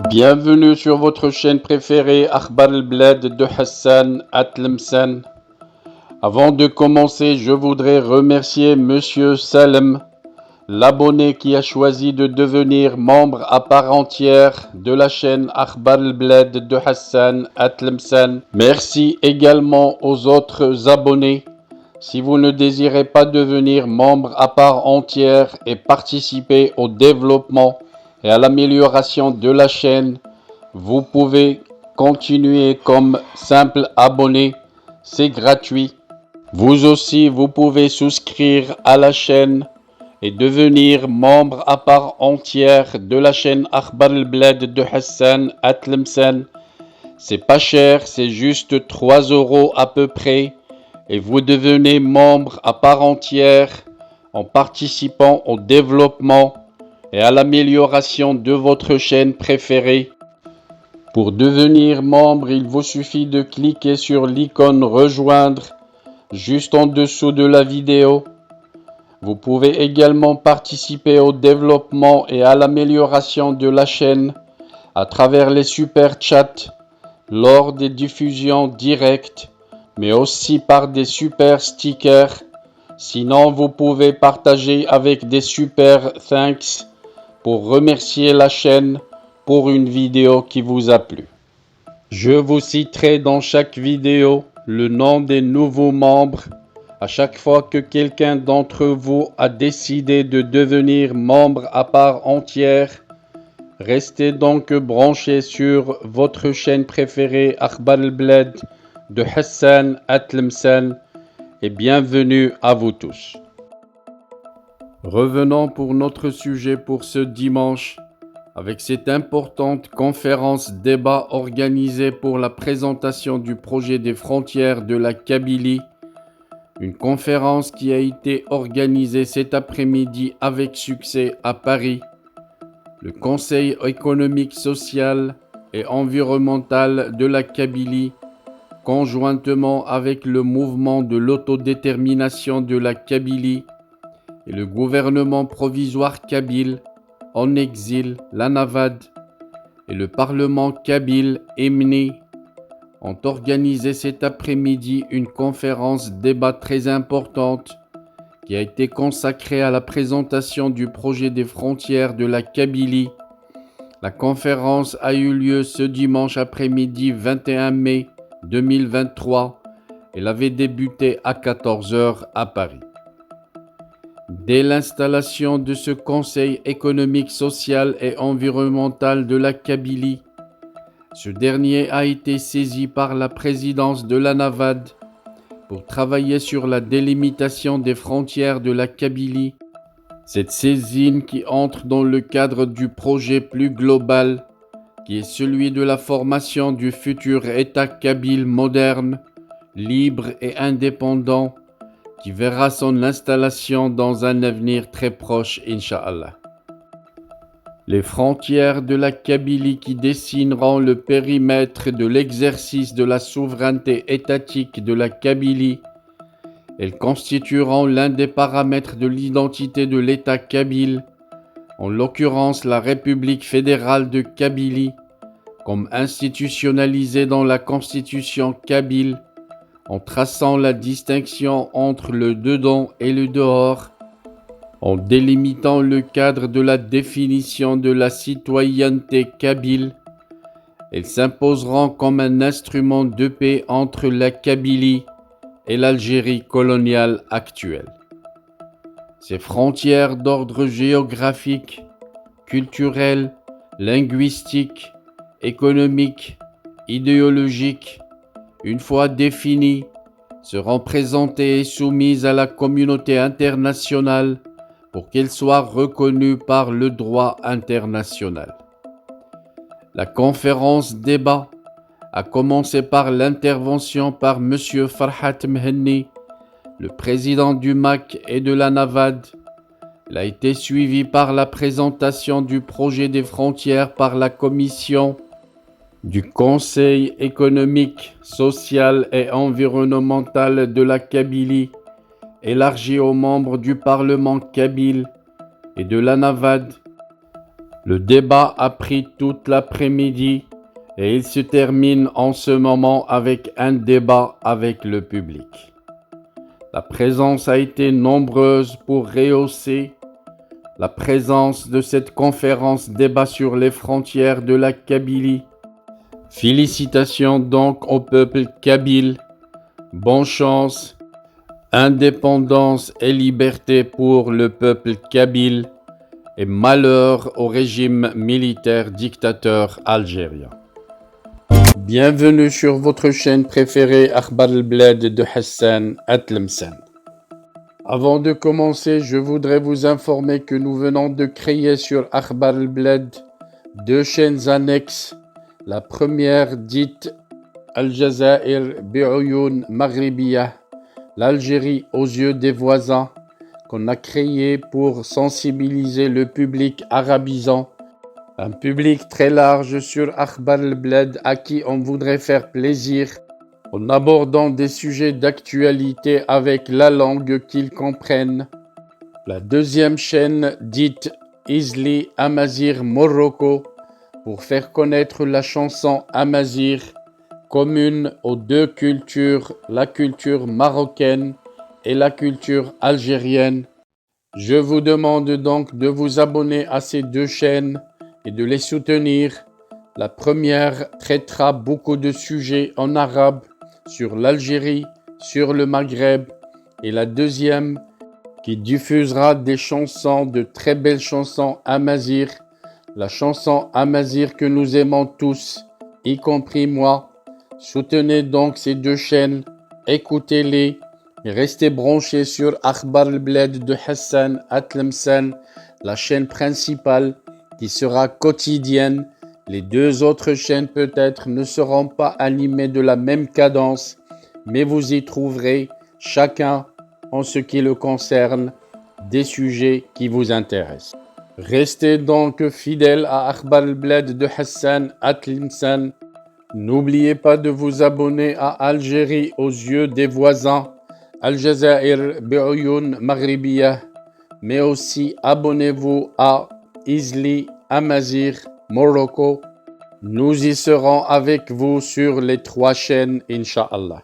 Bienvenue sur votre chaîne préférée Akhbar al-Blad de Hassan Atlemsan. Avant de commencer, je voudrais remercier Monsieur Salem, l'abonné qui a choisi de devenir membre à part entière de la chaîne Akhbar al-Blad de Hassan Atlemsan. Merci également aux autres abonnés. Si vous ne désirez pas devenir membre à part entière et participer au développement et à l'amélioration de la chaîne, vous pouvez continuer comme simple abonné, c'est gratuit. Vous aussi, vous pouvez souscrire à la chaîne et devenir membre à part entière de la chaîne Akhbar al-Blad de Hassan Atlemsan. C'est pas cher, c'est juste 3 € à peu près. Et vous devenez membre à part entière en participant au développement et à l'amélioration de votre chaîne préférée. Pour devenir membre, il vous suffit de cliquer sur l'icône rejoindre juste en dessous de la vidéo. Vous pouvez également participer au développement et à l'amélioration de la chaîne à travers les super chats lors des diffusions directes, mais aussi par des super stickers. Sinon, vous pouvez partager avec des super thanks pour remercier la chaîne pour une vidéo qui vous a plu. Je vous citerai dans chaque vidéo le nom des nouveaux membres à chaque fois que quelqu'un d'entre vous a décidé de devenir membre à part entière. Restez donc branchés sur votre chaîne préférée Akhbar al-Blad de Hassan Atlemsan et bienvenue à vous tous. Revenons pour notre sujet pour ce dimanche avec cette importante conférence débat organisée pour la présentation du projet des frontières de la Kabylie. Une conférence qui a été organisée cet après-midi avec succès à Paris. Le Conseil économique, social et environnemental de la Kabylie, conjointement avec le mouvement de l'autodétermination de la Kabylie et le gouvernement provisoire kabyle en exil, l'Anavad, et le Parlement kabyle Emni, ont organisé cet après-midi une conférence débat très importante qui a été consacrée à la présentation du projet des frontières de la Kabylie. La conférence a eu lieu ce dimanche après-midi 21 mai 2023. Elle avait débuté à 14 h à Paris. Dès l'installation de ce Conseil économique, social et environnemental de la Kabylie, ce dernier a été saisi par la présidence de l'Anavad pour travailler sur la délimitation des frontières de la Kabylie. Cette saisine qui entre dans le cadre du projet plus global, qui est celui de la formation du futur État kabyle moderne, libre et indépendant, qui verra son installation dans un avenir très proche, Inch'Allah. Les frontières de la Kabylie qui dessineront le périmètre de l'exercice de la souveraineté étatique de la Kabylie. Elles constitueront l'un des paramètres de l'identité de l'État kabyle, en l'occurrence la République fédérale de Kabylie, comme institutionnalisée dans la constitution kabyle, en traçant la distinction entre le dedans et le dehors, en délimitant le cadre de la définition de la citoyenneté kabyle. Elles s'imposeront comme un instrument de paix entre la Kabylie et l'Algérie coloniale actuelle. Ces frontières d'ordre géographique, culturel, linguistique, économique, idéologique, une fois définies, seront présentées et soumises à la communauté internationale pour qu'elles soient reconnues par le droit international. La conférence débat a commencé par l'intervention par M. Farhat Mhenni, le président du MAC et de l'Anavad. Elle a été suivie par la présentation du projet des frontières par la commission du Conseil économique, social et environnemental de la Kabylie, élargi aux membres du Parlement kabyle et de l'Anavad, Le débat a pris toute l'après-midi et il se termine en ce moment avec un débat avec le public. La présence a été nombreuse pour rehausser la présence de cette conférence débat sur les frontières de la Kabylie. Félicitations donc au peuple kabyle. Bonne chance, indépendance et liberté pour le peuple kabyle et malheur au régime militaire dictateur algérien. Bienvenue sur votre chaîne préférée Akhbar al-Bled de Hassan Atlemcen. Avant de commencer, je voudrais vous informer que nous venons de créer sur Akhbar al-Bled 2 chaînes annexes. La première dite Al-Jazair bi'Oyoun Maghribiyah, l'Algérie aux yeux des voisins, qu'on a créée pour sensibiliser le public arabisant, un public très large sur Akhbar al-Bled à qui on voudrait faire plaisir en abordant des sujets d'actualité avec la langue qu'ils comprennent. La deuxième chaîne dite Izli Amazir Morocco pour faire connaître la chanson Amazir, commune aux deux cultures, la culture marocaine et la culture algérienne. Je vous demande donc de vous abonner à ces 2 chaînes et de les soutenir. La première traitera beaucoup de sujets en arabe sur l'Algérie, sur le Maghreb, et la deuxième qui diffusera des chansons, de très belles chansons amazigh, la chanson amazigh que nous aimons tous, y compris moi. Soutenez donc ces 2 chaînes, écoutez-les et restez branchés sur Akhbar al-Bled de Hassan Atlemcen, la chaîne principale qui sera quotidienne. Les 2 autres chaînes peut-être ne seront pas animées de la même cadence, mais vous y trouverez chacun, en ce qui le concerne, des sujets qui vous intéressent. Restez donc fidèles à Akhbar al-Bled de Hassan Atlemcen. N'oubliez pas de vous abonner à Algérie aux yeux des voisins, Al-Jazair bi'Oyoun Maghribiyah, mais aussi abonnez-vous à Izli Amazir Morocco. Nous y serons avec vous sur les 3 chaînes, Inch'Allah.